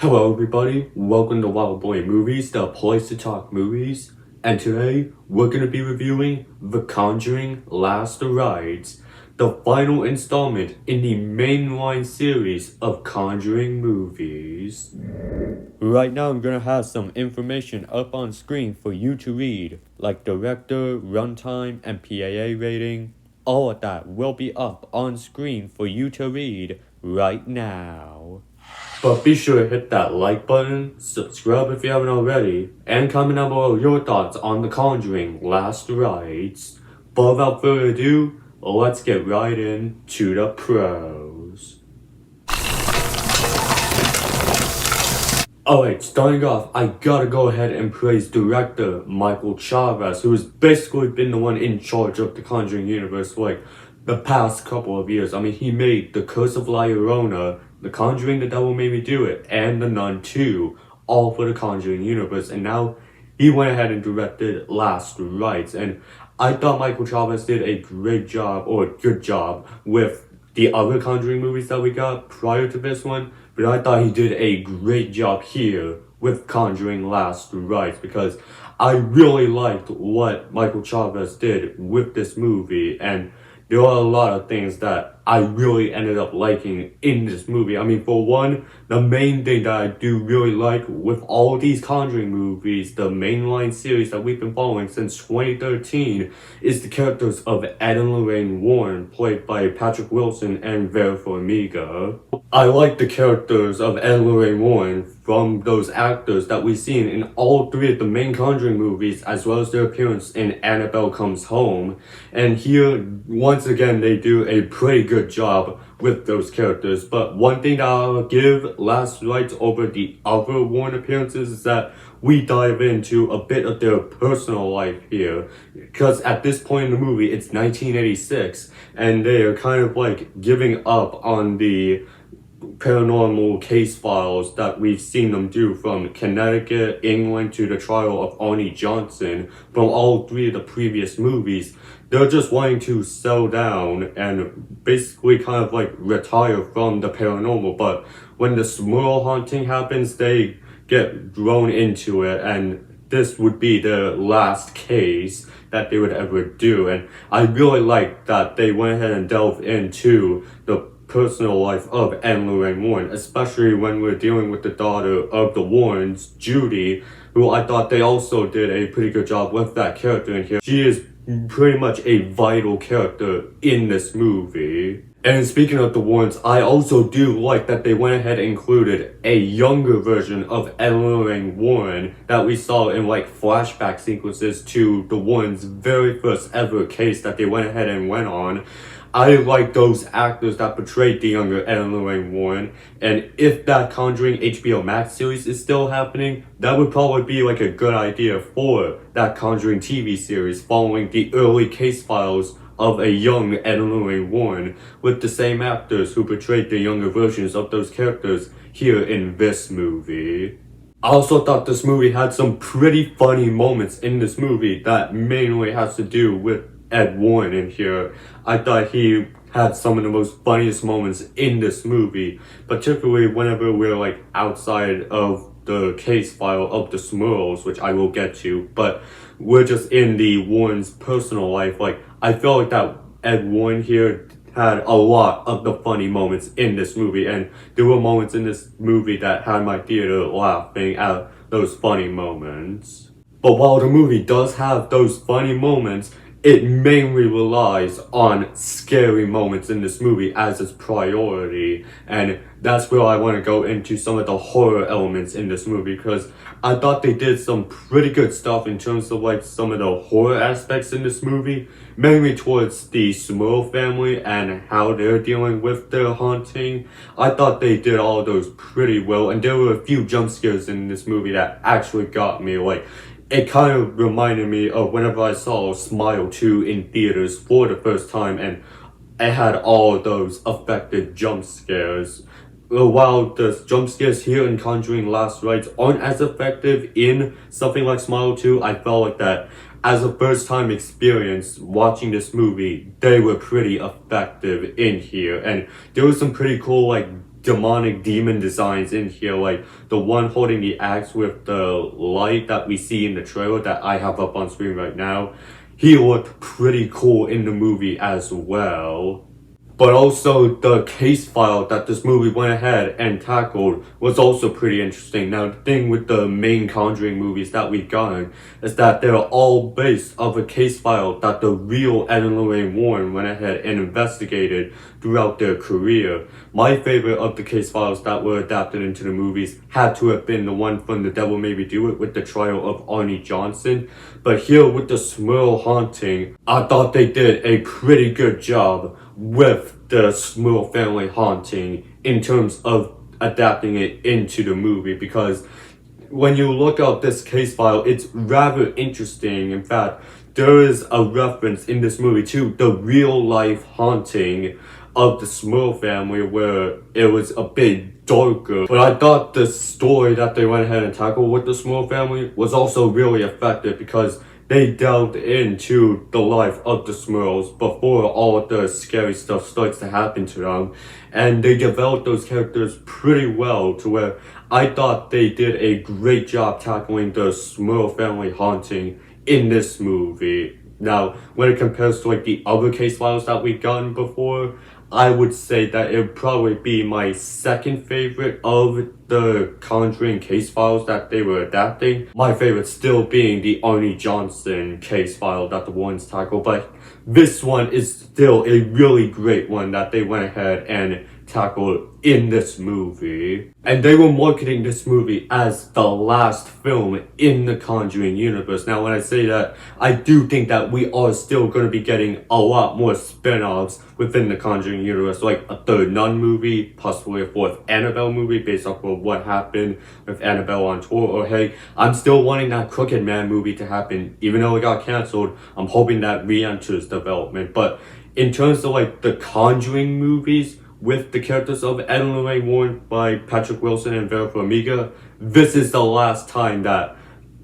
Hello everybody, welcome to Wild Boy Movies, the place to talk movies. And today, we're going to be reviewing The Conjuring Last Rites, the final installment in the mainline series of Conjuring movies. Right now I'm going to have some information up on screen for you to read, like director, runtime, and PAA rating. All of that will be up on screen for you to read right now. But be sure to hit that like button, subscribe if you haven't already, and comment down below your thoughts on The Conjuring Last Rites. But without further ado, let's get right into the pros. Alright, starting off, I gotta go ahead and praise director Michael Chavez, who has basically been the one in charge of the Conjuring universe for the past couple of years. I mean, he made The Curse of La Llorona, The Conjuring, The Devil Made Me Do It, and The Nun 2, all for the Conjuring universe, and now he went ahead and directed Last Rites, and I thought Michael Chavez did a great job, or a good job, with the other Conjuring movies that we got prior to this one, but I thought he did a great job here with Conjuring Last Rites, because I really liked what Michael Chavez did with this movie, and there are a lot of things that I really ended up liking in this movie. I mean, for one, the main thing that I do really like with all these Conjuring movies, the mainline series that we've been following since 2013, is the characters of Ed and Lorraine Warren, played by Patrick Wilson and Vera Farmiga. I like the characters of Ed and Lorraine Warren from those actors that we've seen in all three of the main Conjuring movies, as well as their appearance in Annabelle Comes Home. And here, once again, they do a pretty good job with those characters. But one thing that I'll give Last Rites over the other Warren appearances is that we dive into a bit of their personal life here. Because at this point in the movie, it's 1986, and they are kind of giving up on the paranormal case files that we've seen them do from Connecticut, England, to the trial of Arnie Johnson from all three of the previous movies. They're just wanting to settle down and basically kind of retire from the paranormal, but when the Smurl haunting happens, they get drawn into it, and this would be the last case that they would ever do. And I really like that they went ahead and delved into the personal life of Ed Lorraine Warren, especially when we're dealing with the daughter of the Warrens, Judy, who I thought they also did a pretty good job with that character in here. She is pretty much a vital character in this movie. And speaking of the Warrens, I also do like that they went ahead and included a younger version of Ed and Lorraine Warren that we saw in flashback sequences to the Warrens' very first ever case that they went ahead and went on. I like those actors that portrayed the younger Ed and Lorraine Warren, and if that Conjuring HBO Max series is still happening, that would probably be a good idea for that Conjuring TV series following the early case files of a young Ed and Lorraine Warren with the same actors who portrayed the younger versions of those characters here in this movie. I also thought this movie had some pretty funny moments in this movie that mainly has to do with Ed Warren in here. I thought he had some of the most funniest moments in this movie, particularly whenever we're outside of the case file of the Smurls, which I will get to, but we're just in the Warren's personal life. I felt like that Ed Warren here had a lot of the funny moments in this movie, and there were moments in this movie that had my theater laughing at those funny moments. But while the movie does have those funny moments, it mainly relies on scary moments in this movie as its priority, and that's where I want to go into some of the horror elements in this movie, because I thought they did some pretty good stuff in terms of some of the horror aspects in this movie, mainly towards the Smurl family and how they're dealing with their haunting. I thought they did all of those pretty well, and there were a few jump scares in this movie that actually got me. It kind of reminded me of whenever I saw Smile 2 in theaters for the first time, and it had all of those effective jump scares. While the jump scares here in Conjuring Last Rites aren't as effective in something like Smile 2, I felt like that as a first time experience watching this movie, they were pretty effective in here, and there was some pretty cool demonic demon designs in here, like the one holding the axe with the light that we see in the trailer that I have up on screen right now. He looked pretty cool in the movie as well. But also, the case file that this movie went ahead and tackled was also pretty interesting. Now, the thing with the main Conjuring movies that we've gotten is that they're all based off a case file that the real Ed and Lorraine Warren went ahead and investigated throughout their career. My favorite of the case files that were adapted into the movies had to have been the one from The Devil Made Me Do It with the trial of Arnie Johnson. But here with the Smurl haunting, I thought they did a pretty good job with the Smurl family haunting in terms of adapting it into the movie, because when you look up this case file, it's rather interesting. In fact, there is a reference in this movie to the real life haunting of the Smurl family where it was a bit darker. But I thought the story that they went ahead and tackled with the Smurl family was also really effective, because they delved into the life of the Smurls before all of the scary stuff starts to happen to them. And they developed those characters pretty well to where I thought they did a great job tackling the Smurl family haunting in this movie. Now, when it compares to like the other case files that we've gotten before, I would say that it would probably be my second favorite of the Conjuring case files that they were adapting. My favorite still being the Arnie Johnson case file that the Warrens tackled, but this one is still a really great one that they went ahead and tackled in this movie. And they were marketing this movie as the last film in the Conjuring universe. Now, when I say that, I do think that we are still going to be getting a lot more spin-offs within the Conjuring universe, like a third Nun movie, possibly a fourth Annabelle movie based off of what happened with Annabelle on tour, or hey, I'm still wanting that Crooked Man movie to happen. Even though it got cancelled, I'm hoping that re-enters development. But in terms of like the Conjuring movies, with the characters of Ed and Lorraine Warren by Patrick Wilson and Vera Farmiga, this is the last time that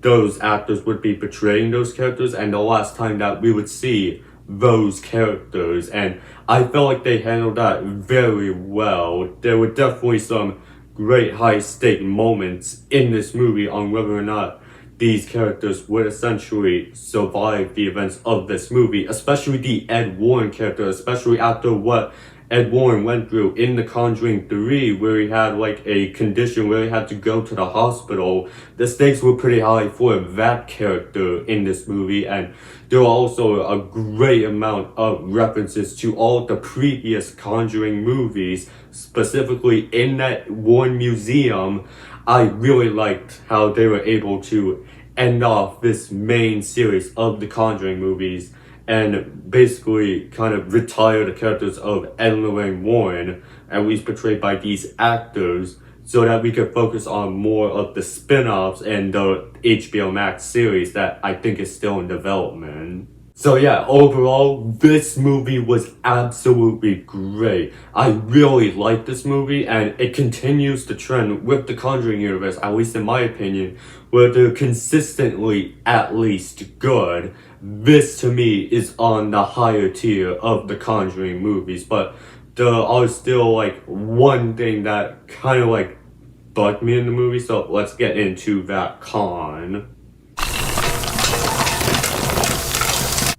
those actors would be portraying those characters and the last time that we would see those characters. And I felt like they handled that very well. There were definitely some great high-stake moments in this movie on whether or not these characters would essentially survive the events of this movie, especially the Ed Warren character, especially after what Ed Warren went through in The Conjuring 3, where he had like a condition where he had to go to the hospital. The stakes were pretty high for that character in this movie, and there were also a great amount of references to all the previous Conjuring movies, specifically in that Warren Museum. I really liked how they were able to end off this main series of the Conjuring movies and basically kind of retire the characters of Ed and Lorraine Warren, at least portrayed by these actors, so that we could focus on more of the spin-offs and the HBO Max series that I think is still in development. So yeah, overall, this movie was absolutely great. I really like this movie, and it continues the trend with the Conjuring universe, at least in my opinion, where they're consistently at least good. This to me is on the higher tier of the Conjuring movies, but there are still like one thing that kind of like bugged me in the movie, so let's get into that con.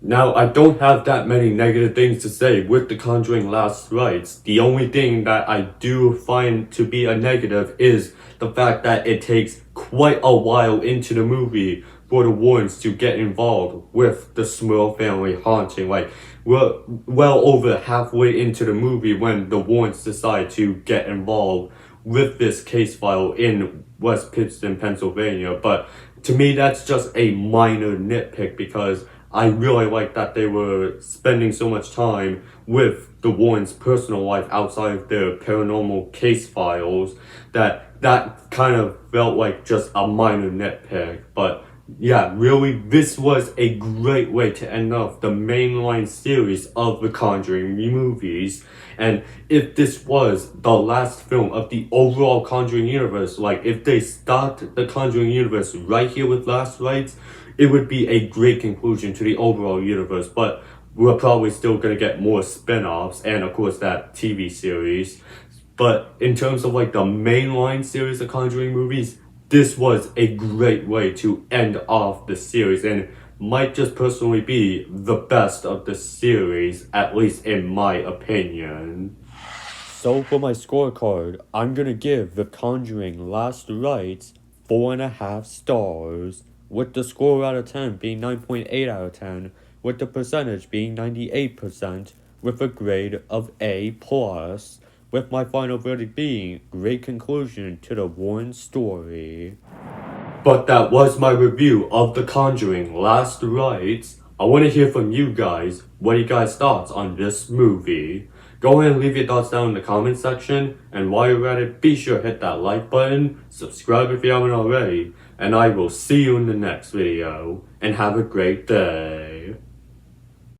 Now, I don't have that many negative things to say with The Conjuring Last Rites. The only thing that I do find to be a negative is the fact that it takes quite a while into the movie for the Warrens to get involved with the Smurl family haunting. Like, we're well over halfway into the movie when the Warrens decide to get involved with this case file in West Pittston, Pennsylvania. But to me, that's just a minor nitpick, because I really like that they were spending so much time with the Warrens' personal life outside of their paranormal case files that kind of felt like just a minor nitpick. But yeah, really, this was a great way to end off the mainline series of the Conjuring movies. And if this was the last film of the overall Conjuring universe, like if they start the Conjuring universe right here with Last Rites, it would be a great conclusion to the overall universe. But we're probably still going to get more spin-offs and of course that TV series. But in terms of like the mainline series of Conjuring movies, this was a great way to end off the series and might just personally be the best of the series, at least in my opinion. So for my scorecard, I'm gonna give The Conjuring Last Rites 4.5 stars, with the score out of 10 being 9.8 out of 10, with the percentage being 98%, with a grade of A+, with my final verdict being great conclusion to the Warren story. But that was my review of The Conjuring Last Rites. I want to hear from you guys. What are you guys' thoughts on this movie? Go ahead and leave your thoughts down in the comment section. And while you're at it, be sure to hit that like button, subscribe if you haven't already, and I will see you in the next video. And have a great day.